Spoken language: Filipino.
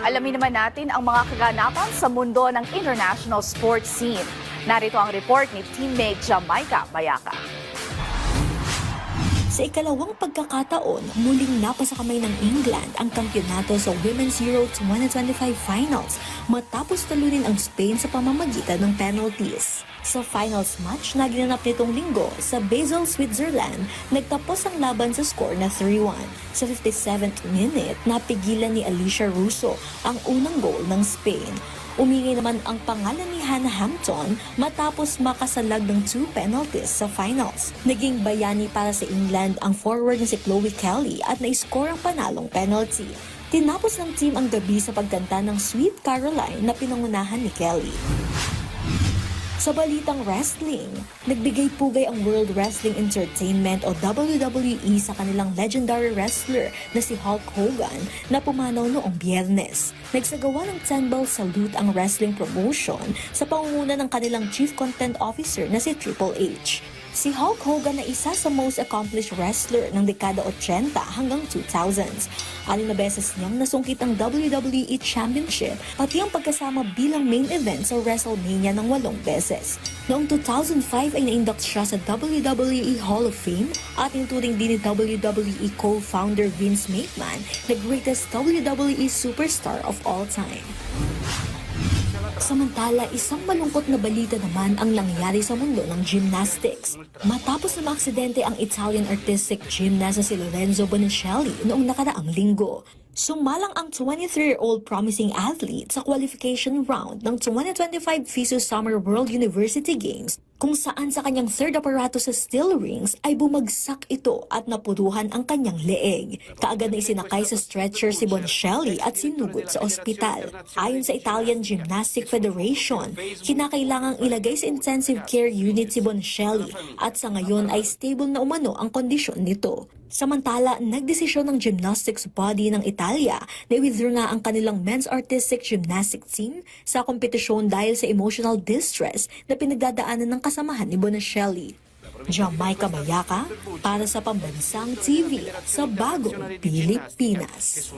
Alamin naman natin ang mga kaganapan sa mundo ng international sports scene. Narito ang report ni teammate Jamaica Bayaca. Sa ikalawang pagkakataon, muling napasa kamay ng England ang kampyonato sa Women's Euro 2025 Finals matapos talunin ang Spain sa pamamagitan ng penalties. Sa finals match na ginanap nitong linggo sa Basel, Switzerland, nagtapos ang laban sa score na 3-1. Sa 57th minute, napigilan ni Alicia Russo ang unang goal ng Spain. Umingi naman ang pangalan ni Hannah Hampton matapos makasalag ng 2 penalties sa finals. Naging bayani para sa England ang forward na si Chloe Kelly at na-score ang panalong penalty. Tinapos ng team ang gabi sa pagkanta ng Sweet Caroline na pinangunahan ni Kelly. Sa balitang wrestling, nagbigay pugay ang World Wrestling Entertainment o WWE sa kanilang legendary wrestler na si Hulk Hogan na pumanaw noong Biyernes. Nagsagawa ng 10-bell salute ang wrestling promotion sa pangunguna ng kanilang Chief Content Officer na si Triple H. Si Hulk Hogan na isa sa most accomplished wrestler ng dekada 80 hanggang 2000s. 6 na beses niyang nasungkit ang WWE Championship pati ang pagkasama bilang main event sa WrestleMania ng 8 beses. Noong 2005 ay na-induct siya sa WWE Hall of Fame at inuturing din ni WWE co-founder Vince McMahon the greatest WWE superstar of all time. Samantala, isang malungkot na balita naman ang nangyari sa mundo ng gymnastics. Matapos na maaksidente ang Italian artistic gymnast na si Lorenzo Bonicelli noong nakaraang linggo. Sumalang ang 23-year-old promising athlete sa qualification round ng 2025 FISU Summer World University Games kung saan sa kanyang third aparato sa steel rings ay bumagsak ito at napuruhan ang kanyang leeg. Kaagad na isinakay sa stretcher si Bonicelli at sinugod sa ospital. Ayon sa Italian Gymnastic Federation, kinakailangang ilagay sa intensive care unit si Bonicelli at sa ngayon ay stable na umano ang kondisyon nito. Samantala, nagdesisyon ng gymnastics body ng Italia na i-withdraw nga ang kanilang men's artistic gymnastic team sa kompetisyon dahil sa emotional distress na pinagdadaanan ng kasamahan ni Bonicelli. Jamaica Bayaca para sa Pambansang TV sa Bagong Pilipinas.